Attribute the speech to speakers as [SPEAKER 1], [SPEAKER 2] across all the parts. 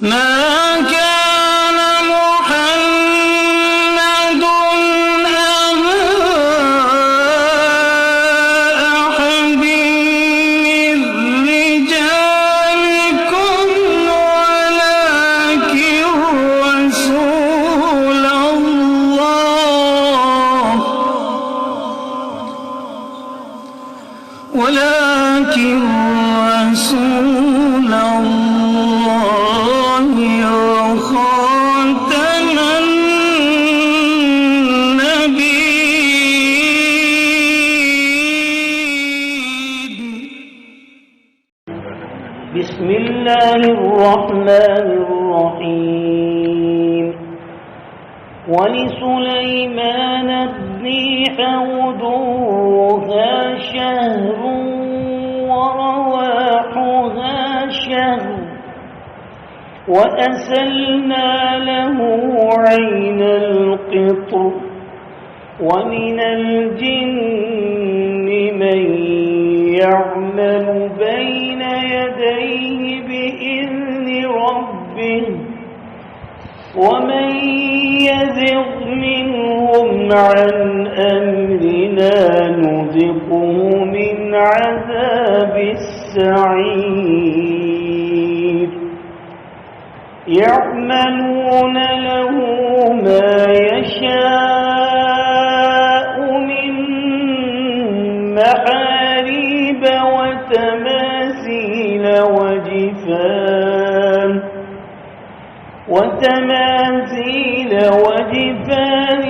[SPEAKER 1] ما كان محمد أبا أحد من رجالكم ولكن رسول الله وخاتم النبيين.
[SPEAKER 2] بسم الله الرحمن الرحيم. ولسليمان الريح غدوها شهر ورواحها شهر وأسلنا له عين القطر ومن الجن من يعمل بين يديه بإذن ربه ومن يزغ منهم عن أمرنا نذقه من عذاب السعير. يعملون له ما يشاء من محاريب وتماثيل وجفان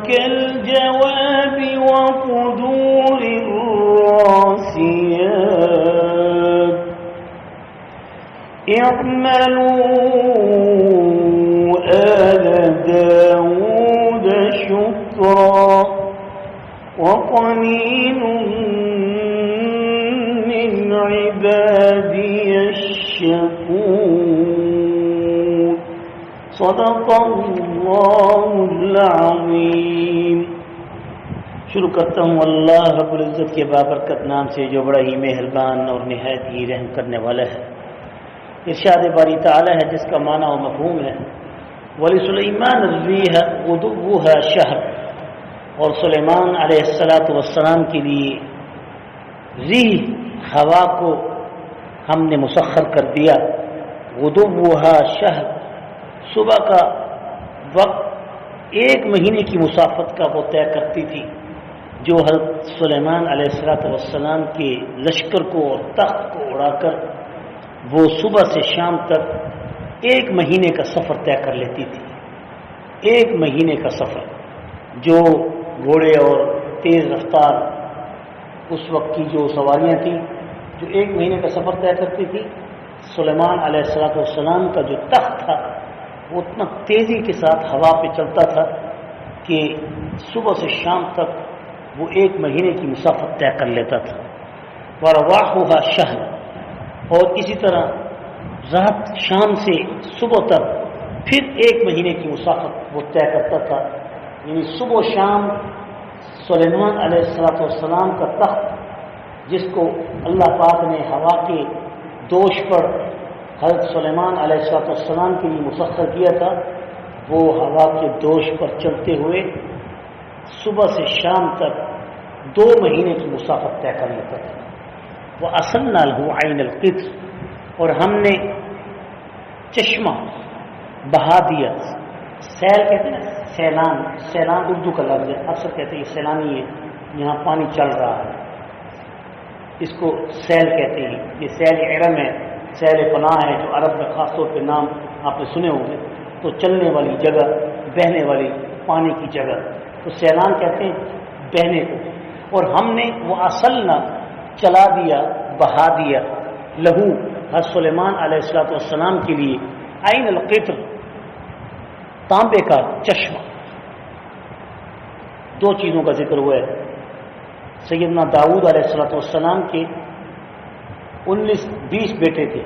[SPEAKER 2] كالجواب وقدور الراسيات. اعملوا آل داود شكرا وقليل من عبادي الشكور. صدق اللہ العظیم. شروع کرتا ہوں اللہ رب العزت کے بابرکت نام سے جو بڑا ہی مہربان اور نہایت ہی رحم کرنے والا ہے. ارشاد باری تعالی ہے جس کا معنی و مفہوم ہے وَلِسُلَيْمَانَ الرِّيحَ غُدُوُّهَا شَهْرٌ، اور سلیمان علیہ السلام کے لیے ریح ہوا کو ہم نے مسخر کر دیا. غُدُوُّهَا شَهْرٌ، صبح کا وقت 1 مہینے کی مسافت کا وہ طے کرتی تھی جو حضرت سلیمان علیہ السلام کے لشکر کو اور تخت کو اڑا کر وہ صبح سے شام تک 1 مہینے کا سفر طے کر لیتی تھی. 1 مہینے کا سفر جو گھوڑے اور تیز رفتار اس وقت کی جو سواریاں تھیں جو 1 مہینے کا سفر طے کرتی تھی، سلیمان علیہ السلام کا جو تخت تھا وہ اتنا تیزی کے ساتھ ہوا پہ چلتا تھا کہ صبح سے شام تک وہ 1 مہینے کی مسافت طے کر لیتا تھا. وَرَوَاحُهَا شَهْرٌ، اور اسی طرح رات شام سے صبح تک پھر 1 مہینے کی مسافت وہ طے کرتا تھا. یعنی صبح و شام سلیمان علیہ السلام کا تخت جس کو اللہ پاک نے ہوا کے دوش پر حضرت سلیمان علیہ السلام کے لیے مسخر کیا تھا، وہ ہوا کے دوش پر چلتے ہوئے صبح سے شام تک 2 مہینے کی مسافت طے کر لیتا تھا. وَأَصَلْنَا لَهُ عَيْنَ الْقِطْرِ، اور ہم نے چشمہ بہا دیا. سیل کہتے ہیں نا، سیلان اردو کا لفظ ہے، اکثر کہتے ہیں یہ سیلانی ہے، یہاں پانی چل رہا ہے، اس کو سیل کہتے ہیں. یہ سیل ارم ہے، سیل پناہ ہے جو عرب میں خاص طور پہ نام آپ نے سنے ہوں گے. تو چلنے والی جگہ، بہنے والی پانی کی جگہ، تو سیلان کہتے ہیں بہنے کو. اور ہم نے وہ اصلنا چلا دیا، بہا دیا، لہو حضرت سلیمان علیہ السلام کے لیے عین القطر، تانبے کا چشمہ. 2 چیزوں کا ذکر ہوا ہے. سیدنا داؤد علیہ السلام کے 20 بیٹے تھے،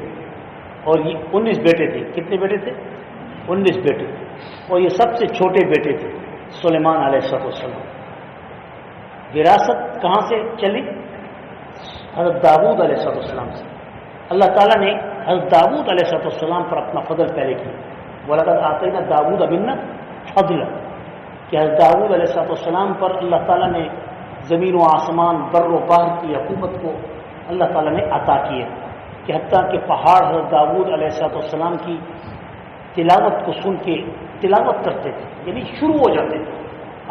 [SPEAKER 2] اور یہ 19 بیٹے تھے. کتنے بیٹے تھے؟ 19 بیٹے تھے. اور یہ سب سے چھوٹے بیٹے تھے سلیمان علیہ السلام. وراثت کہاں سے چلی؟ حضرت داؤد علیہ السلام سے. اللہ تعالیٰ نے حضرت داؤد علیہ السلام پر اپنا فضل پہلے کیا، وَلَقَدْ آتَيْنَا دَاوُودَ مِنَّا فَضْلًا، کہ حضرت داؤد علیہ السلام پر اللہ تعالیٰ نے زمین و آسمان بر و بحر کی حکومت کو اللہ تعالیٰ نے عطا کیا، کہ حتیٰ کہ پہاڑ حضرت داؤد علیہ السلام کی تلاوت کو سن کے تلاوت کرتے تھے، یعنی شروع ہو جاتے تھے۔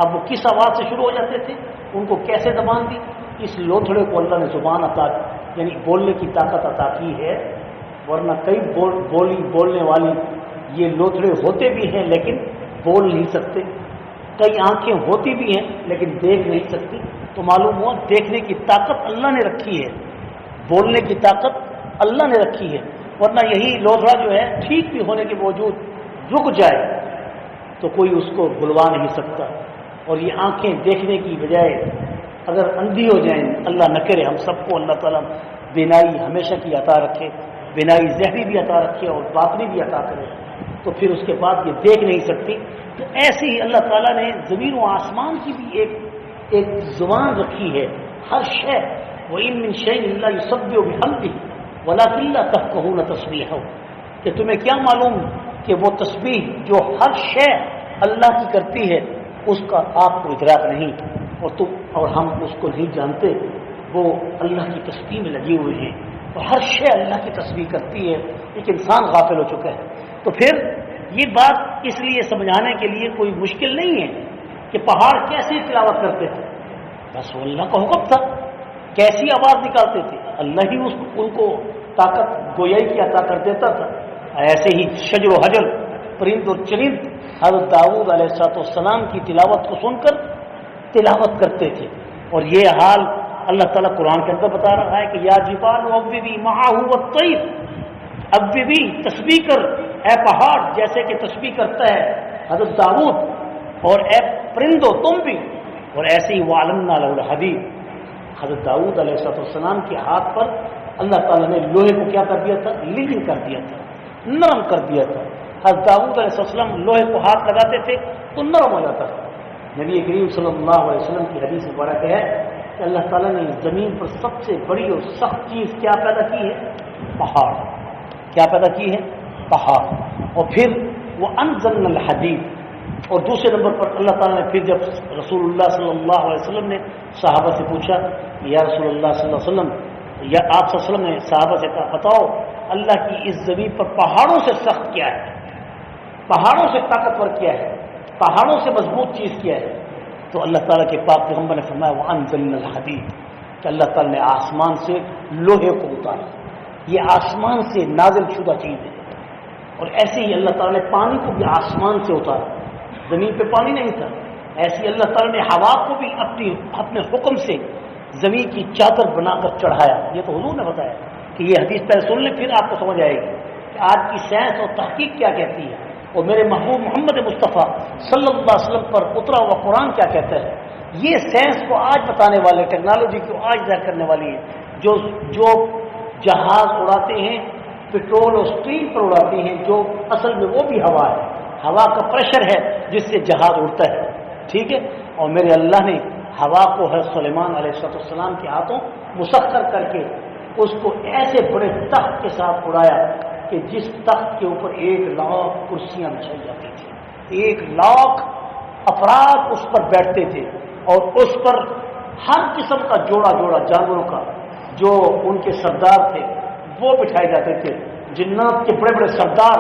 [SPEAKER 2] اب وہ کس آواز سے شروع ہو جاتے تھے، ان کو کیسے زبان دی؟ اس لوتھڑے کو اللہ نے زبان عطا یعنی بولنے کی طاقت عطا کی ہے، ورنہ کئی بولنے والی یہ لوتھڑے ہوتے بھی ہیں لیکن بول نہیں سکتے، کئی آنکھیں ہوتی بھی ہیں لیکن دیکھ نہیں سکتی، تو معلوم ہوا دیکھنے کی طاقت اللہ نے رکھی ہے، بولنے کی طاقت اللہ نے رکھی ہے، ورنہ یہی لوتھڑا جو ہے ٹھیک بھی ہونے کے باوجود رک جائے تو کوئی اس کو بلوا نہیں سکتا، اور یہ آنکھیں دیکھنے کی بجائے اگر اندھی ہو جائیں، اللہ نہ کرے ہم سب کو اللہ تعالیٰ بینائی ہمیشہ کی عطا رکھے، بینائی ظاہری بھی عطا رکھے اور باطنی بھی عطا کرے، تو پھر اس کے بعد یہ دیکھ نہیں سکتی۔ تو ایسے ہی اللہ تعالیٰ نے زمین و آسمان کی بھی ایک زبان رکھی ہے، ہر شے، وَإِن مِّن شَيْءٍ إِلَّا يُسَبِّحُ بِحَمْدِهِ وَلَٰكِن لَّا تَفْقَهُونَ تَسْبِيحَهُ، کہ تمہیں کیا معلوم کہ وہ تسبیح جو ہر شے اللہ کی کرتی ہے اس کا آپ کو ادراک نہیں، اور ہم اس کو نہیں جانتے، وہ اللہ کی تسبیح میں لگے ہوئے ہیں، اور ہر شے اللہ کی تسبیح کرتی ہے، ایک انسان غافل ہو چکا ہے۔ تو پھر یہ بات اس لیے سمجھانے کے لیے کوئی مشکل نہیں ہے کہ پہاڑ کیسے تلاوت کرتے تھے، بس وہ اللہ کا حکم تھا، کیسی آواز نکالتے تھے، اللہ ہی ان کو طاقت گویائی کی عطا کر دیتا تھا۔ ایسے ہی شجر و حجر، پرند اور چرند حضرت داؤد علیہ السلام کی تلاوت کو سن کر تلاوت کرتے تھے، اور یہ حال اللہ تعالیٰ قرآن کے اندر بتا رہا ہے کہ یا جبال اوبی معہ والطیر، اوبی تسبیح کر اے پہاڑ جیسے کہ تسبیح کرتا ہے حضرت داؤد، اور اے پرندو تم بھی، اور ایسے ہی وعلمنا لہ الحدید، حضرت داؤد علیہ السلام کے ہاتھ پر اللہ تعالیٰ نے لوہے کو کیا کر دیا تھا، لیزن کر دیا تھا، نرم کر دیا تھا۔ حضرت داؤد علیہ السلام لوہے کو ہاتھ لگاتے تھے تو نرم ہو جاتا تھا۔ نبی کریم صلی اللہ علیہ وسلم کی حدیث مبارک ہے کہ اللہ تعالیٰ نے زمین پر سب سے بڑی اور سخت چیز کیا پیدا کی ہے، پہاڑ، کیا پیدا کی ہے، پہاڑ، اور پھر وہ انزلنا الحدید، اور دوسرے نمبر پر اللہ تعالیٰ نے پھر جب رسول اللہ صلی اللہ علیہ وسلم نے صحابہ سے پوچھا یا رسول اللہ صلی اللہ علیہ وسلم، یا آپ صلی اللہ علیہ وسلم نے صحابہ سے کہا بتاؤ اللہ کی اس زمین پر پہاڑوں سے سخت کیا ہے، پہاڑوں سے طاقتور کیا ہے، پہاڑوں سے مضبوط چیز کیا ہے؟ تو اللہ تعالیٰ کے پاک پیغمبر نے فرمایا وَأَنزَلْنَا الْحَدِيدَ، کہ اللہ تعالیٰ نے آسمان سے لوہے کو اتارا، یہ آسمان سے نازل شدہ چیز ہے، اور ایسے ہی اللہ تعالیٰ نے پانی کو بھی آسمان سے اتارا، زمین پہ پانی نہیں تھا، ایسے ہی اللہ تعالیٰ نے ہوا کو بھی اپنے حکم سے زمین کی چادر بنا کر چڑھایا۔ یہ تو حضور نے بتایا کہ یہ حدیث پہلے سن لیں پھر آپ کو سمجھ آئے گی کہ آج کی سائنس اور تحقیق کیا کہتی ہے، اور میرے محبوب محمد مصطفیٰ صلی اللہ علیہ وسلم پر اترا ہوا قرآن کیا کہتا ہے۔ یہ سائنس کو آج بتانے والے، ٹیکنالوجی کو آج ظاہر کرنے والی ہے، جو جہاز اڑاتے ہیں پٹرول اور اسٹیم پر اڑاتے ہیں، جو اصل میں وہ بھی ہوا ہے، ہوا کا پریشر ہے جس سے جہاز اڑتا ہے، ٹھیک ہے۔ اور میرے اللہ نے ہوا کو حضرت سلیمان علیہ السلام کے ہاتھوں مسخر کر کے اس کو ایسے بڑے تخت کے ساتھ اڑایا کہ جس تخت کے اوپر 1,00,000 کرسیاں بچھائی جاتی تھیں، 1,00,000 افراد اس پر بیٹھتے تھے، اور اس پر ہر قسم کا جوڑا جانوروں کا جو ان کے سردار تھے وہ بٹھائے جاتے تھے، جنات کے بڑے بڑے سردار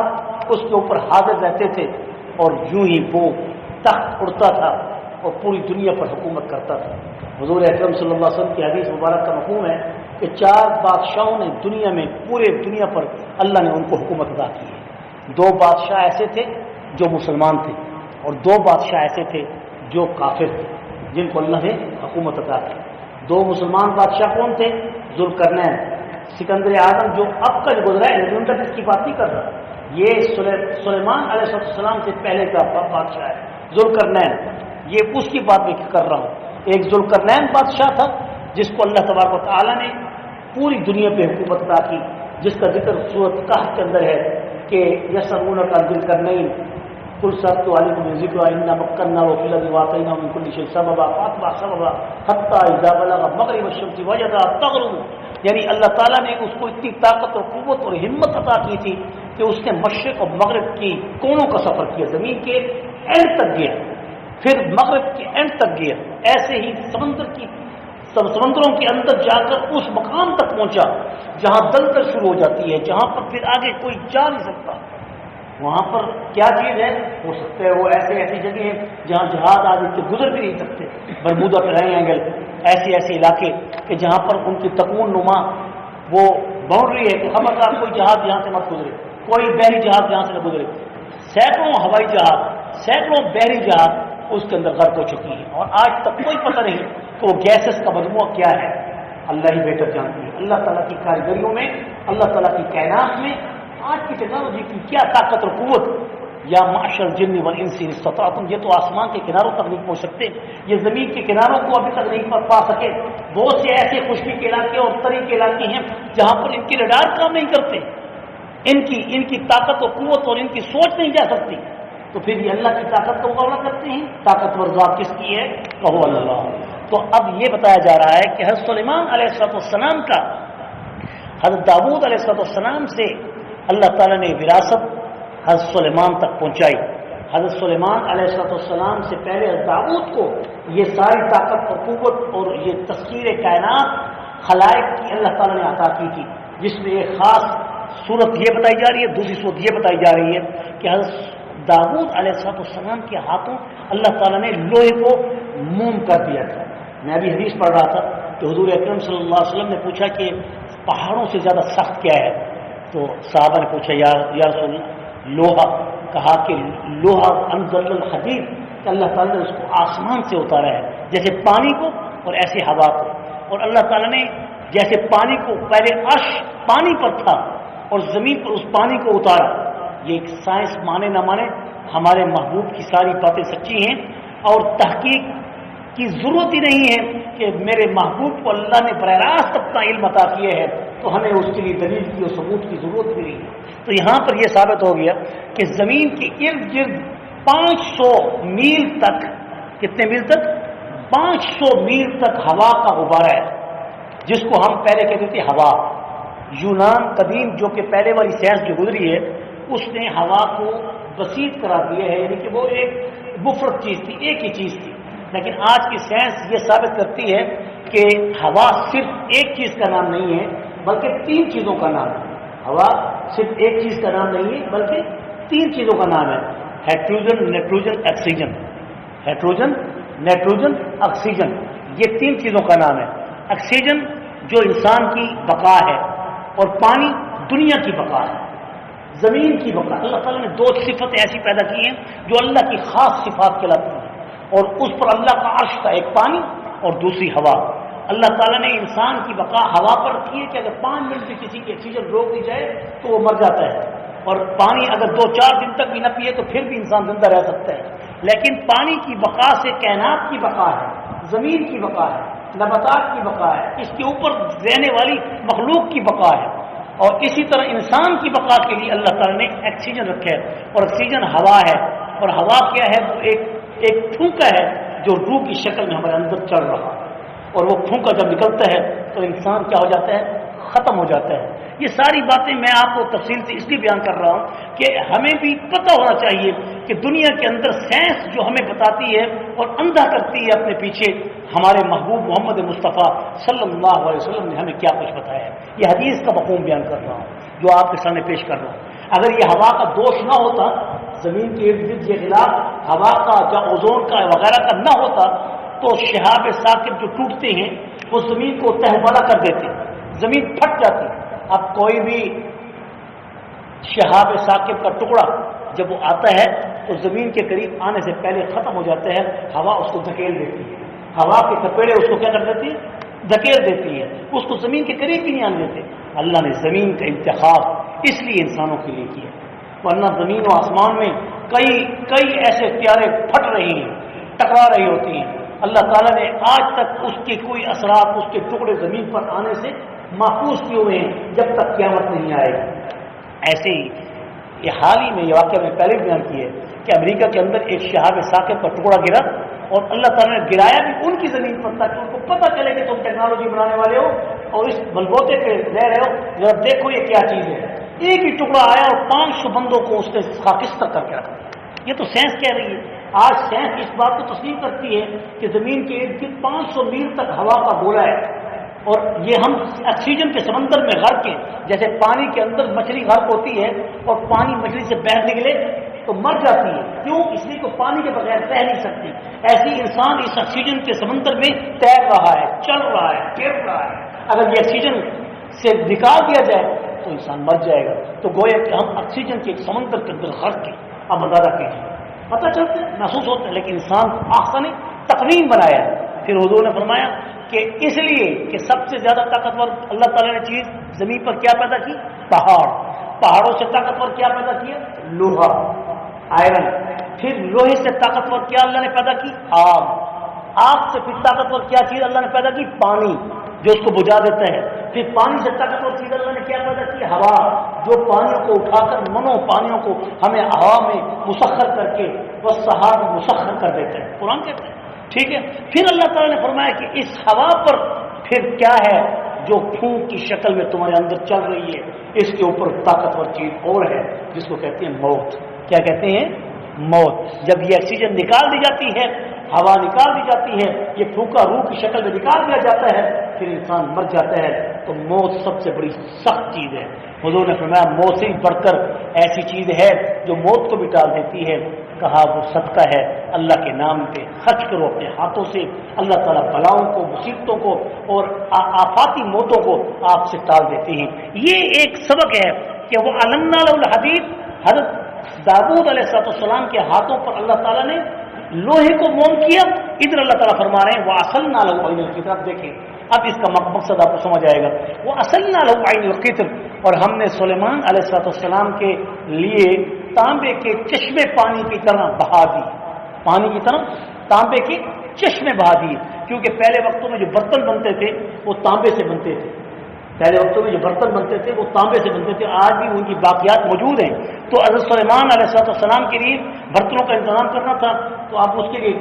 [SPEAKER 2] اس کے اوپر حاضر رہتے تھے، اور یوں ہی وہ تخت اڑتا تھا اور پوری دنیا پر حکومت کرتا تھا۔ حضور اکرم صلی اللہ علیہ وسلم کی حدیث مبارک کا مفہوم ہے کہ 4 بادشاہوں نے دنیا میں، پورے دنیا پر اللہ نے ان کو حکومت عطا کی ہے۔ 2 بادشاہ ایسے تھے جو مسلمان تھے، اور 2 بادشاہ ایسے تھے جو کافر تھے جن کو اللہ نے حکومت عطا کی۔ 2 مسلمان بادشاہ کون تھے؟ ذوالقرنین، سکندر اعظم جو اب کا جو گزرا ہے، نبی تک اس کی بات نہیں کر رہا، یہ سلیمان علیہ السلام سے پہلے کا بادشاہ ہے ذوالقرنین، یہ اس کی بات میں کر رہا ہوں۔ ایک ذوالقرنین بادشاہ تھا جس کو اللہ تبارک و تعالیٰ نے پوری دنیا پہ حکومت عطا کی، جس کا ذکر سورۃ کہف کے اندر ہے کہ یسألونک عن ذی القرنین کل سب تو علی کو ذکر ان مکنا و فی الارض واعطیناہ من کل شیء سببا فاتبع سببا حتی اذا بلغ مغرب الشمس وجدها تغرب، یعنی اللہ تعالیٰ نے اس کو اتنی طاقت اور قوت اور ہمت عطا کی تھی کہ اس نے مشرق اور مغرب کی کونوں کا سفر کیا، زمین کے اینڈ تک گیا، پھر مغرب کے اینڈ تک گیا، ایسے ہی سمندروں کے اندر جا کر اس مقام تک پہنچا جہاں دلدل شروع ہو جاتی ہے، جہاں پر پھر آگے کوئی جا نہیں سکتا۔ وہاں پر کیا چیز ہے؟ ہو سکتا ہے وہ ایسی جگہ ہیں جہاں جہاز آگے سے گزر بھی نہیں سکتے، برمودا ٹرائینگل، ایسے علاقے کہ جہاں پر ان کی تکون نما وہ باؤنڈری ہے کہ خبردار کوئی جہاز یہاں سے مت گزرے، کوئی بحری جہاز یہاں سے نہ گزرے۔ سینکڑوں ہوائی جہاز، سینکڑوں بحری جہاز اس کے اندر غرق ہو چکی ہیں، اور آج تک کوئی پتہ نہیں کہ وہ گیسز کا مجموعہ کیا ہے، اللہ ہی بہتر جانتی ہے۔ اللہ تعالیٰ کی کاریگریوں میں، اللہ تعالیٰ کی کائنات میں آج کی ٹیکنالوجی کی کیا طاقت اور قوت۔ یا معشر الجن والانس ان استطعتم، یہ تو آسمان کے کناروں تک نہیں پہنچ سکتے، یہ زمین کے کناروں کو ابھی تک نہیں پا سکے۔ بہت سے ایسے خشکی کے علاقے اور تری کے علاقے ہیں جہاں پر ان کی رڈار کام نہیں کرتے، ان کی طاقت و قوت اور ان کی سوچ نہیں جا سکتی، تو پھر یہ اللہ کی طاقت کا مقابلہ کرتے ہیں۔ طاقتور ذات کس کی ہے؟ کہو اللہ۔ تو اب یہ بتایا جا رہا ہے کہ حضرت سلیمان علیہ السلام کا حضرت داؤد علیہ السلام سے اللہ تعالیٰ نے وراثت حضرت سلیمان تک پہنچائی۔ حضرت سلیمان علیہ السلام سے پہلے حضرت داؤد کو یہ ساری طاقت اور قوت اور یہ تسخیر کائنات خلائق کی اللہ تعالیٰ نے عطا کی تھی، جس میں ایک خاص صورت یہ بتائی جا رہی ہے، دوسری صورت یہ بتائی جا رہی ہے کہ حضرت داؤد علیہ السلام کے ہاتھوں اللہ تعالیٰ نے لوہے کو موم کر دیا تھا۔ میں ابھی حدیث پڑھ رہا تھا کہ حضور اکرم صلی اللہ علیہ وسلم نے پوچھا کہ پہاڑوں سے زیادہ سخت کیا ہے؟ تو صحابہ نے پوچھا یا رسول اللہ، لوہا، کہا کہ لوہا انزل الحدید، کہ اللہ تعالیٰ نے اس کو آسمان سے اتارا ہے، جیسے پانی کو اور ایسے ہوا کو، اور اللہ تعالیٰ نے جیسے پانی کو پہلے عرش پانی پر تھا اور زمین پر اس پانی کو اتارا۔ یہ ایک سائنس مانے نہ مانے ہمارے محبوب کی ساری باتیں سچی ہیں، اور تحقیق کی ضرورت ہی نہیں ہے کہ میرے محبوب کو اللہ نے براہ راست اپنا علم عطا کیا ہے، تو ہمیں اس کے لیے دلیل کی اور ثبوت کی ضرورت بھی نہیں ہے۔ تو یہاں پر یہ ثابت ہو گیا کہ زمین کے ارد گرد 500 میل تک، کتنے میل تک؟ 500 میل تک ہوا کا غبارہ ہے، جس کو ہم پہلے کہتے تھے ہوا۔ یونان قدیم جو کہ پہلے والی سائنس جو گزری ہے، اس نے ہوا کو بسیط قرار دیا ہے، یعنی کہ وہ ایک مفرد چیز تھی، ایک ہی چیز تھی۔ لیکن آج کی سائنس یہ ثابت کرتی ہے کہ ہوا صرف ایک چیز کا نام نہیں ہے بلکہ 3 چیزوں کا نام ہے۔ ہوا صرف ایک چیز کا نام نہیں ہے بلکہ 3 چیزوں کا نام ہے، hydrogen, nitrogen, oxygen. Hydrogen, nitrogen, oxygen, یہ 3 چیزوں کا نام ہے۔ آکسیجن جو انسان کی بقا ہے، اور پانی دنیا کی بقا ہے، زمین کی بقا۔ اللہ تعالیٰ نے 2 صفتیں ایسی پیدا کی ہیں جو اللہ کی خاص صفات کہلاتی ہیں، اور اس پر اللہ کا عرش تھا، ایک پانی اور دوسری ہوا۔ اللہ تعالیٰ نے انسان کی بقا ہوا پر کی ہے کہ اگر 5 منٹ بھی کسی کی آکسیجن روک دی جائے تو وہ مر جاتا ہے، اور پانی اگر 2-4 دن تک بھی نہ پیے تو پھر بھی انسان زندہ رہ سکتا ہے۔ لیکن پانی کی بقا سے کائنات کی بقا ہے، زمین کی بقا ہے، نباتات کی بقا ہے، اس کے اوپر رہنے والی مخلوق کی بقا ہے، اور اسی طرح انسان کی بقا کے لیے اللہ تعالیٰ نے آکسیجن رکھا ہے، اور آکسیجن ہوا ہے، اور ہوا کیا ہے؟ وہ ایک پھونکا ہے جو روح کی شکل میں ہمارے اندر چل رہا ہے، اور وہ پھونکا جب نکلتا ہے تو انسان کیا ہو جاتا ہے؟ ختم ہو جاتا ہے۔ یہ ساری باتیں میں آپ کو تفصیل سے اس لیے بیان کر رہا ہوں کہ ہمیں بھی پتہ ہونا چاہیے کہ دنیا کے اندر سائنس جو ہمیں بتاتی ہے اور اندھا کرتی ہے اپنے پیچھے، ہمارے محبوب محمد مصطفیٰ صلی اللہ علیہ وسلم نے ہمیں کیا کچھ بتایا ہے۔ یہ حدیث کا مفہوم بیان کر رہا ہوں جو آپ کے سامنے پیش کر رہا ہوں۔ اگر یہ ہوا کا دوش نہ ہوتا، زمین کے ارد گرد یہ خلاف ہوا کا یا اوزون کا وغیرہ کا نہ ہوتا، تو شہاب ثاقب جو ٹوٹتے ہیں وہ زمین کو تہبالہ کر دیتے، زمین پھٹ جاتی۔ اب کوئی بھی شہاب ثاقب کا ٹکڑا جب وہ آتا ہے تو زمین کے قریب آنے سے پہلے ختم ہو جاتا ہے، ہوا اس کو دھکیل دیتی ہے، ہوا کے تھپیڑے اس کو کیا کر دیتی ہے؟ دھکیل دیتی ہے، اس کو زمین کے قریب بھی نہیں آنے دیتے۔ اللہ نے زمین کا انتخاب اس لیے انسانوں کے لیے کیا، ورنہ زمین و آسمان میں کئی ایسے پیارے پھٹ رہی ہیں، ٹکرا رہی ہوتی ہیں، اللہ تعالیٰ نے آج تک اس کے کوئی اثرات اس کے ٹکڑے زمین پر آنے سے محفوظ کیے ہوئے ہیں جب تک قیامت نہیں آئے گی۔ ایسے ہی یہ حال ہی میں یہ واقعہ میں پہلے بھی بیان کیا ہے کہ امریکہ کے اندر ایک شہاب ثاقب پر ٹکڑا گرا اور اللہ تعالیٰ نے گرایا بھی ان کی زمین پر تاکہ ان کو پتہ چلے کہ تم ٹیکنالوجی بنانے والے ہو اور اس بلبوتے پہ رہ رہے ہو، ذرا دیکھو یہ کیا چیز ہے۔ ایک ہی ٹکڑا آیا اور 500 بندوں کو اس نے خاکستر کر کے رکھا۔ یہ تو سائنس کہہ رہی ہے، آج سائنس اس بات کو تسلیم کرتی ہے کہ زمین کے ارد گرد 500 میل تک ہوا کا گولا ہے، اور یہ ہم آکسیجن کے سمندر میں غرق ہیں، جیسے پانی کے اندر مچھلی غرق ہوتی ہے اور پانی مچھلی سے باہر نکلے تو مر جاتی ہے، کیوں؟ اس لیے کہ پانی کے بغیر تیر نہیں سکتی۔ ایسی انسان اس آکسیجن کے سمندر میں تیر رہا ہے، چل رہا ہے، گر رہا ہے، اگر یہ آکسیجن سے نکال دیا جائے تو انسان مر جائے گا۔ تو گویا کہ ہم آکسیجن کے ایک سمندر کے اندر غرق ہیں۔ اب اندازہ کیجیے، پتہ چلتا ہے، محسوس ہوتا ہے، لیکن انسان آخر نے تقویم بنایا۔ پھر حضور نے فرمایا کہ اس لیے کہ سب سے زیادہ طاقتور اللہ تعالیٰ نے چیز زمین پر کیا پیدا کی؟ پہاڑ۔ پہاڑوں سے طاقتور کیا پیدا کیا؟ لوہا، آئرن۔ پھر لوہے سے طاقتور کیا اللہ نے پیدا کی؟ آگ۔ آگ سے پھر طاقتور کیا چیز اللہ نے پیدا کی؟ پانی، جو اس کو بجھا دیتا ہے۔ پھر پانی سے طاقتور چیز اللہ نے کیا پیدا کی؟ ہوا، جو پانیوں کو اٹھا کر منوں پانیوں کو ہمیں ہوا میں مسخر کر کے وہ سحاب مسخر کر دیتا ہے، قرآن کہتا ہے، ٹھیک ہے۔ پھر اللہ تعالیٰ نے فرمایا کہ اس ہوا پر پھر کیا ہے جو پھونک کی شکل میں تمہارے اندر چل رہی ہے، اس کے اوپر طاقتور چیز اور ہے جس کو کہتے ہیں موت۔ کیا کہتے ہیں؟ موت۔ جب یہ آکسیجن نکال دی جاتی ہے، ہوا نکال دی جاتی ہے، یہ پھونکا روح کی شکل میں نکال دیا جاتا ہے، پھر انسان مر جاتا ہے۔ تو موت سب سے بڑی سخت چیز ہے۔ حضور نے فرمایا موت سے بڑھ کر ایسی چیز ہے جو موت کو بھی ٹال دیتی ہے، کہا وہ صدقہ ہے، اللہ کے نام پہ خرچ کرو اپنے ہاتھوں سے، اللہ تعالیٰ بلاؤں کو، مصیبتوں کو اور آفاتی موتوں کو آپ سے ٹال دیتے ہیں۔ یہ ایک سبق ہے کہ وہ علمنا له الحدید، حضرت داؤد علیہ السلام کے ہاتھوں پر اللہ تعالیٰ نے لوہے کو موم کیا۔ ادھر اللہ تعالیٰ فرما رہے ہیں وَأَصَلْنَا لَهُ عَيْنَ الْقِطْرِ۔ دیکھیں اب اس کا مقصد آپ کو سمجھ آئے گا۔ وَأَصَلْنَا لَهُ عَيْنَ الْقِطْرِ، اور ہم نے سلیمان علیہ السلام کے لیے تانبے کے چشمے پانی کی طرح بہا دی، پانی کی طرح تانبے کے چشمے بہا دیے، کیونکہ پہلے وقتوں میں جو برتن بنتے تھے وہ تانبے سے بنتے تھے، پہلے وقتوں میں جو برتن بنتے تھے وہ تانبے سے بنتے تھے، آج بھی ان کی باقیات موجود ہیں۔ تو حضرت سلیمان علیہ السلام کے لیے برتنوں کا انتظام کرنا تھا، تو آپ اس کے لیے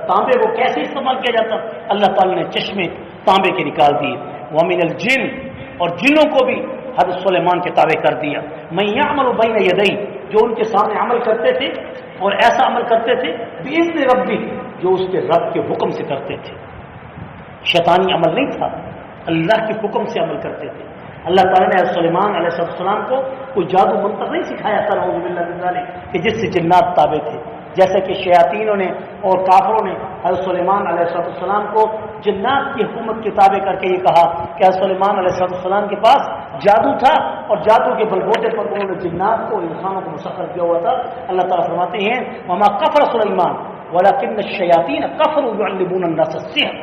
[SPEAKER 2] تانبے کو کیسے استعمال کیا جاتا؟ اللہ تعالیٰ نے چشمے تانبے کے نکال دیے۔ وَمِنَ الْجِنِّ، اور جنوں کو بھی حضرت سلیمان کے تابع کر دیا۔ مَن يَعْمَلُ بَيْنَ يَدَيْهِ، جو ان کے سامنے عمل کرتے تھے اور ایسا عمل کرتے تھے بِإِذْنِ رَبِّهِ، جو اس کے رب کے حکم سے کرتے تھے، شیطانی عمل نہیں تھا، اللہ کے حکم سے عمل کرتے تھے۔ اللہ تعالیٰ نے حضرت سلیمان علیہ السلام کو کوئی جادو منتر نہیں سکھایا تھا نعوذ باللہ من ذالک، کہ جس سے جنات تابع تھے، جیسا کہ شیاطینوں نے اور کافروں نے حضرت سلیمان علیہ السلام کو جنات کی حکومت کے تابع کر کے یہ کہا کہ حضرت سلیمان علیہ السلام کے پاس جادو تھا اور جادو کے بلبوتے پر انہوں نے جنات کو اور انسانوں کو مسخر کیا ہوا تھا۔ اللہ تعالیٰ فرماتے ہیں وما کفر سلیمان ولکن الشیاطین کفروا یعلمون الناس السحر،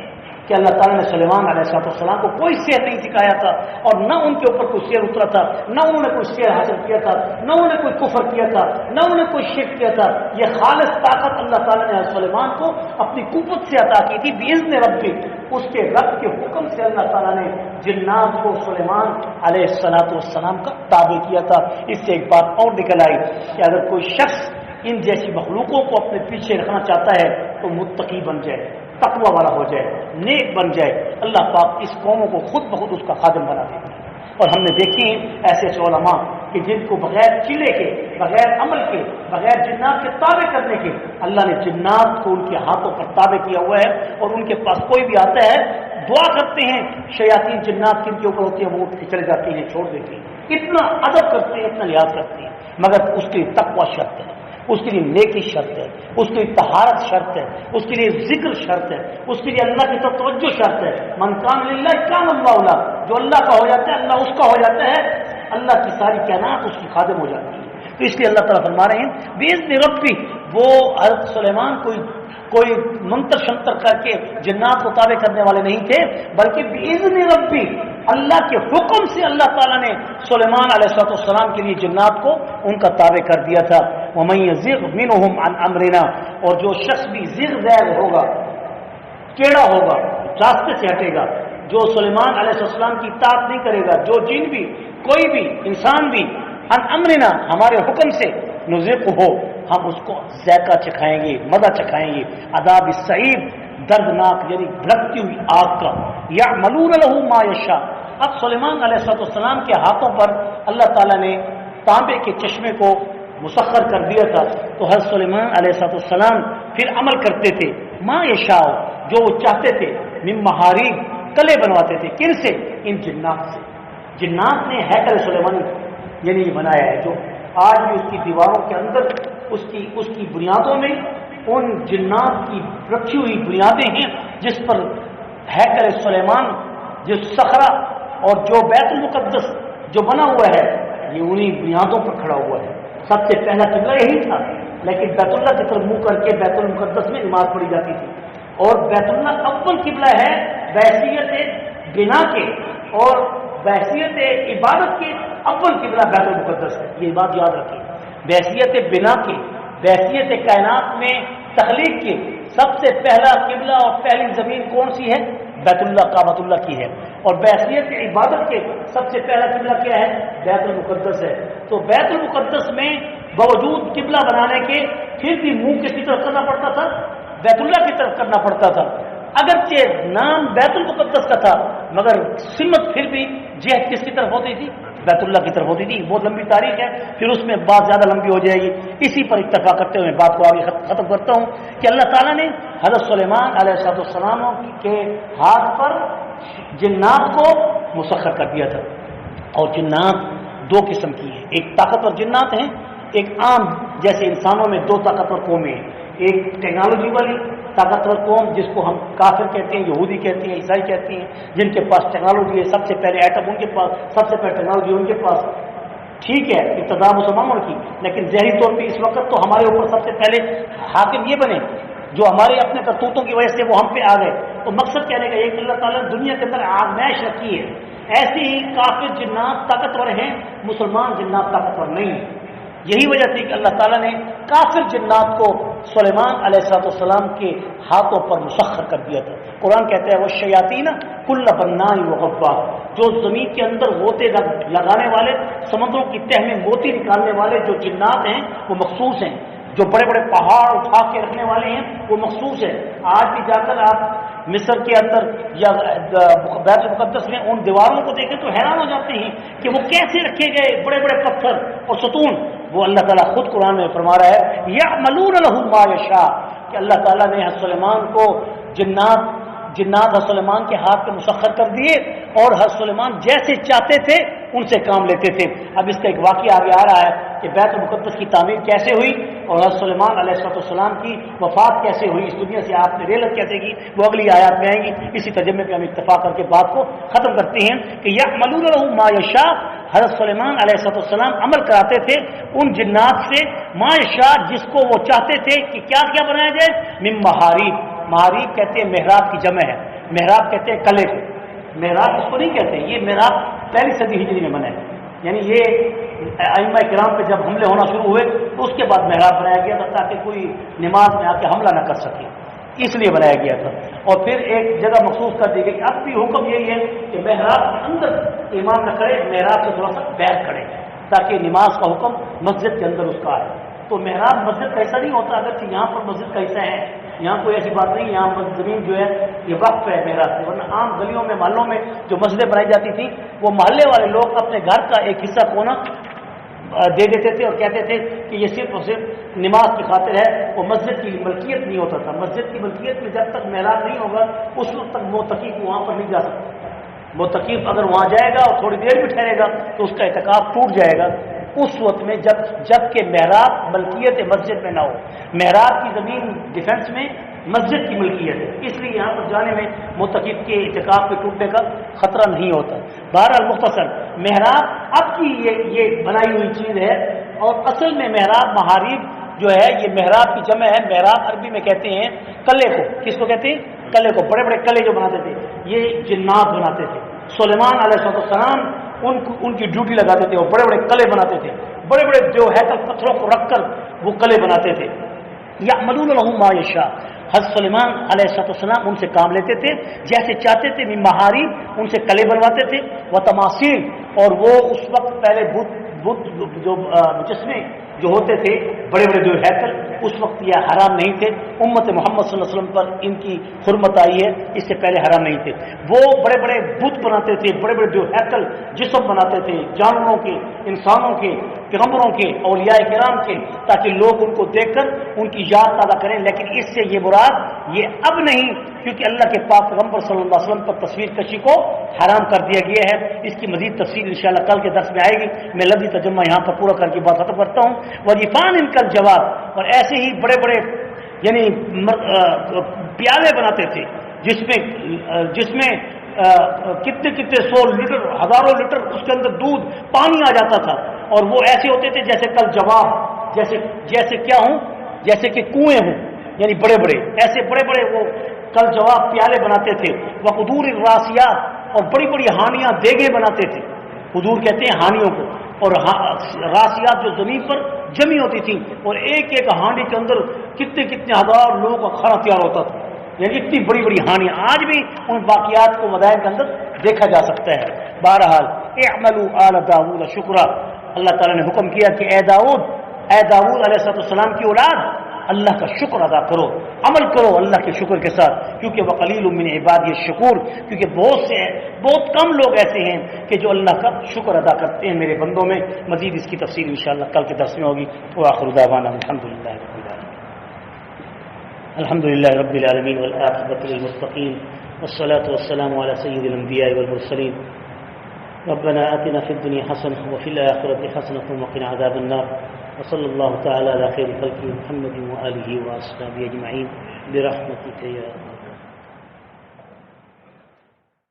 [SPEAKER 2] کہ اللہ تعالیٰ نے سلیمان علیہ السلام کو کوئی سحر نہیں سکھایا تھا اور نہ ان کے اوپر کوئی سحر اترا تھا، نہ انہوں نے کوئی سحر حاصل کیا تھا، نہ انہوں نے کوئی کفر کیا تھا، نہ انہوں نے کوئی شرک کیا تھا۔ یہ خالص طاقت اللہ تعالیٰ نے سلیمان کو اپنی قوت سے عطا کی تھی بِإِذْنِ رَبِّهِ، اس کے رب کے حکم سے اللہ تعالیٰ نے جنات کو سلیمان علیہ السلام کا تابع کیا تھا۔ اس سے ایک بات اور نکل آئی کہ اگر کوئی شخص ان جیسی مخلوقوں کو اپنے پیچھے رکھنا چاہتا ہے تو متقی بن جائے، تقوی والا ہو جائے، نیک بن جائے، اللہ پاک اس قوموں کو خود بخود اس کا خادم بنا دے گا۔ اور ہم نے دیکھی ایسے علماء کہ جن کو بغیر چلے کے، بغیر عمل کے، بغیر جنات کے تابع کرنے کے اللہ نے جنات کو ان کے ہاتھوں پر تابع کیا ہوا ہے، اور ان کے پاس کوئی بھی آتا ہے دعا کرتے ہیں، شیاطین جنات جن کے اوپر ہوتی ہیں وہ اٹھ کے چلے جاتے ہیں، چھوڑ دیتے ہیں، اتنا ادب کرتے ہیں، اتنا لحاظ کرتے ہیں، مگر اس کے لیے تقوی شرط ہے، اس کے لیے نیکی شرط ہے، اس کے لیے طہارت شرط ہے، اس کے لیے ذکر شرط ہے، اس کے لیے اللہ کی طرف توجہ شرط ہے۔ من کان للہ کان اللہ لا، جو اللہ کا ہو جاتا ہے اللہ اس کا ہو جاتا ہے، اللہ کی ساری کائنات اس کی خادم ہو جاتی ہے۔ تو اس لیے اللہ تعالیٰ فرما رہے ہیں بِإِذْنِ رَبِّهِ، وہ حضرت سلیمان کوئی منتر شنتر کر کے جنات کو تابع کرنے والے نہیں تھے، بلکہ بِإِذْنِ رَبِّهِ، اللہ کے حکم سے اللہ تعالیٰ نے سلیمان علیہ السلام کے لیے جنات کو ان کا تابع کر دیا تھا۔ وَمَن يَزِغْ مِنْهُمْ عَنْ أَمْرِنَا، اور جو شخص بھی زِغ زیغ ہوگا، ٹیڑھا ہوگا، راستے سے ہٹے گا، جو سلیمان علیہ السلام کی اطاعت نہیں کرے گا، جو جن بھی کوئی بھی انسان بھی ان امرنا ہمارے حکم سے نذیق ہو ہم اس کو ذائقہ چکھائیں گے مزہ چکھائیں گے عذاب السعیر دردناک یعنی بھڑکتی ہوئی آگ کا یعملون له ما یشاء اب سلیمان علیہ السلام کے ہاتھوں پر اللہ تعالیٰ نے تانبے کے چشمے کو مسخر کر دیا تھا تو حضرت سلیمان علیہ السلام پھر عمل کرتے تھے ما یشاء جو وہ چاہتے تھے من محاریب کلے بنواتے تھے کن سے ان جنات سے جنات نے ہیکل سلیمانی یعنی یہ بنایا ہے جو آج بھی اس کی دیواروں کے اندر اس کی بنیادوں میں ان جنات کی رکھی ہوئی بنیادیں ہیں جس پر ہیکل سلیمان جو صخرہ اور جو بیت المقدس جو بنا ہوا ہے یہ انہی بنیادوں پر کھڑا ہوا ہے سب سے پہلا قبلہ یہی تھا لیکن بیت اللہ کی طرف منہ کر کے بیت المقدس میں نماز پڑھی جاتی تھی اور بیت اللہ اول قبلہ ہے بحیثیت بنا کے اور بحیثیت عبادت کے اول قبلہ بیت المقدس ہے یہ بات یاد رکھیں بحیثیت بنا کے بحیثیت کائنات میں تخلیق کے سب سے پہلا قبلہ اور پہلی زمین کون سی ہے بیت اللہ کعبۃ اللہ کی ہے اور بحیثیت عبادت کے سب سے پہلا قبلہ کیا ہے بیت المقدس ہے تو بیت المقدس میں باوجود قبلہ بنانے کے پھر بھی منہ کس کی طرف کرنا پڑتا تھا بیت اللہ کی طرف کرنا پڑتا تھا اگرچہ نام بیت المقدس کا تھا مگر سمت پھر بھی جہت کس کی طرف ہوتی تھی بیت اللہ کی طرف ہوتی تھی بہت لمبی تاریخ ہے پھر اس میں بات زیادہ لمبی ہو جائے گی اسی پر اتفاق کرتے ہوئے بات کو آگے ختم کرتا ہوں کہ اللہ تعالیٰ نے حضرت سلیمان علیہ السلام کے ہاتھ پر جنات کو مسخر کر دیا تھا اور جنات دو قسم کی ہیں ایک طاقتور جنات ہیں ایک عام جیسے انسانوں میں دو طاقتور قومیں ہیں ایک ٹیکنالوجی والی طاقتور قوم جس کو ہم کافر کہتے ہیں یہودی کہتے ہیں عیسائی کہتے ہیں جن کے پاس ٹیکنالوجی ہے سب سے پہلے ایٹم ان کے پاس سب سے پہلے ٹیکنالوجی ان کے پاس ٹھیک ہے ابتدا مسلمانوں کی لیکن ذہنی طور پہ اس وقت تو ہمارے اوپر سب سے پہلے حاکم یہ بنے جو ہمارے اپنے کرتوتوں کی وجہ سے وہ ہم پہ آ گئے تو مقصد کہنے کا یہ کہ اللہ تعالیٰ نے دنیا کے اندر آزمائش رکھی ہے ایسی ہی کافر جنات طاقتور ہیں مسلمان جنات طاقتور نہیں ہیں یہی وجہ تھی کہ اللہ تعالیٰ نے کافر جنات کو سلیمان علیہ السلام کے ہاتھوں پر مسخر کر دیا تھا قرآن کہتا ہے وہ شیاطین کل بناء و غواص جو زمین کے اندر غوطے لگانے والے سمندروں کی تہ میں موتی نکالنے والے جو جنات ہیں وہ مخصوص ہیں جو بڑے بڑے پہاڑ اٹھا کے رکھنے والے ہیں وہ مخصوص ہے آج بھی جا کر آپ مصر کے اندر یا بیت المقدس میں ان دیواروں کو دیکھیں تو حیران ہو جاتے ہیں کہ وہ کیسے رکھے گئے بڑے بڑے پتھر اور ستون وہ اللہ تعالیٰ خود قرآن میں فرما رہا ہے یعملون له ما یشاء کہ اللہ تعالیٰ نے حضرت سلیمان کو جنات حضرت سلیمان کے ہاتھ پہ مسخر کر دیے اور حضرت سلیمان جیسے چاہتے تھے ان سے کام لیتے تھے اب اس کا ایک واقعہ آگے آ رہا ہے کہ بیت المقدس کی تعمیر کیسے ہوئی اور حضرت سلیمان علیہ السلام کی وفات کیسے ہوئی اس دنیا سے آپ نے ریلت کیسے کی وہ اگلی آیات میں آئیں گی اسی ترجمے پہ ہم اتفاق کر کے بات کو ختم کرتے ہیں کہ یعملون له ما یشاء حضرت سلیمان علیہ السلام عمل کراتے تھے ان جنات سے ما یشاء جس کو وہ چاہتے تھے کہ کیا کیا بنایا جائے من محاریب محاریب کہتے ہیں محراب کی جمع ہے محراب کہتے ہیں کلے کو محراب اس کو نہیں کہتے یہ محراب پہلی صدی ہجری میں بنا ہے یعنی یہ ائمہ کرام پہ جب حملے ہونا شروع ہوئے تو اس کے بعد محراب بنایا گیا تھا تاکہ کوئی نماز میں آ کے حملہ نہ کر سکے اس لیے بنایا گیا تھا اور پھر ایک جگہ مخصوص کر دی گئی اب بھی حکم یہی ہے کہ محراب کے اندر امام نہ کھڑے محراب سے تھوڑا سا باہر کھڑے تاکہ نماز کا حکم مسجد کے اندر اس کا آئے تو محراب مسجد کا ایسا نہیں ہوتا اگرچہ یہاں پر مسجد کا حصہ ہے یہاں کوئی ایسی بات نہیں یہاں زمین جو ہے یہ وقف ہے محراب سے ورنہ عام گلیوں میں محلوں میں جو مسجدیں بنائی جاتی تھی وہ محلے والے لوگ اپنے گھر کا ایک حصہ کونا دے دیتے تھے اور کہتے تھے کہ یہ صرف اور صرف نماز کی خاطر ہے وہ مسجد کی ملکیت نہیں ہوتا تھا مسجد کی ملکیت میں جب تک محراب نہیں ہوگا اس وقت تک معتکف وہاں پر نہیں جا سکتا معتکف اگر وہاں جائے گا اور تھوڑی دیر بھی ٹھہرے گا تو اس کا اعتکاف ٹوٹ جائے گا اس وقت میں جب کہ محراب ملکیت مسجد میں نہ ہو محراب کی زمین ڈیفینس میں مسجد کی ملکیت ہے اس لیے یہاں پر جانے میں معتکف کے اعتکاف کے ٹوٹنے کا خطرہ نہیں ہوتا بہرحال مختصر محراب اب کی یہ بنائی ہوئی چیز ہے اور اصل میں محراب محاریب جو ہے یہ محراب کی جمع ہے محراب عربی میں کہتے ہیں کلے کو کس کو کہتے ہیں کلے کو بڑے بڑے کلے جو بناتے تھے یہ جنات بناتے تھے سلیمان علیہ السلام ان کی ڈیوٹی لگاتے تھے اور بڑے بڑے کلے بناتے تھے بڑے بڑے جو ہیکل پتھروں کو رکھ کر وہ کلے بناتے تھے یعملون له ما یشاء حضرت سلیمان علیہ السلام ان سے کام لیتے تھے جیسے چاہتے تھے من محاریب ان سے کلے بنواتے تھے و تماثیل اور وہ اس وقت پہلے جو مجسمے جو ہوتے تھے بڑے بڑے جو ہیکل اس وقت یہ حرام نہیں تھے. امت محمد صلی اللہ علیہ وسلم پر ان کی حرمت آئی ہے، اس سے پہلے حرام نہیں تھے. وہ بڑے بڑے بت بناتے تھے، بڑے بڑے جو ہیکل جسم بناتے تھے جانوروں کے، انسانوں کے، پیغمبروں کے، اولیاء کرام کے، تاکہ لوگ ان کو دیکھ کر ان کی یاد تازہ کریں. لیکن اس سے یہ مراد یہ اب نہیں، کیونکہ اللہ کے پاک پیغمبر صلی اللہ علیہ وسلم پر تصویر کشی کو حرام کر دیا گیا ہے. اس کی مزید تفصیل انشاءاللہ کل کے درس میں آئے گی. میں لفظی ترجمہ یہاں پر پورا کر کے بات ختم کرتا ہوں. وظیفان ان کا جواب، اور ایسے ہی بڑے بڑے یعنی پیالے بناتے تھے جس میں کتنے کتنے 100 لیٹر، ہزاروں لیٹر اس کے اندر دودھ پانی آ جاتا تھا، اور وہ ایسے ہوتے تھے جیسے کل جواب، جیسے کیا ہوں، جیسے کہ کنویں ہوں، یعنی بڑے بڑے ایسے بڑے بڑے وہ کل جواب پیالے بناتے تھے. وہ قدور الراسیات، اور بڑی بڑی ہانیاں دیگیں بناتے تھے. قدور کہتے ہیں ہانیوں کو، اور راسیات جو زمین پر جمی ہوتی تھیں، اور ایک ایک ہانڈی کے اندر کتنے کتنے ہزار لوگوں کا کھانا تیار ہوتا تھا. یعنی اتنی بڑی بڑی ہانیاں آج بھی ان واقعات کو مدائن کے اندر دیکھا جا سکتا ہے. بہرحال اعملوا آل داؤد شکرا، اللہ تعالیٰ نے حکم کیا کہ اے داؤد علیہ السلام کی اولاد، اللہ کا شکر ادا کرو، عمل کرو اللہ کے شکر کے ساتھ، کیونکہ وقلیل من عبادی الشکور، کیونکہ بہت کم لوگ ایسے ہیں کہ جو اللہ کا شکر ادا کرتے ہیں میرے بندوں میں. مزید اس کی تفصیل انشاءاللہ کل کے درس میں ہوگی. وآخر دعوانا الحمد للہ رب العالمین والعاقبۃ للمتقین والصلاة والسلام على سید الانبیاء والمرسلین. ربنا آتنا في الدنيا حسنة وفي الآخرة حسنة وقنا عذاب النار. وصلى الله تعالى على خير خلقه محمد وآله وأصحابه أجمعين برحمتك يا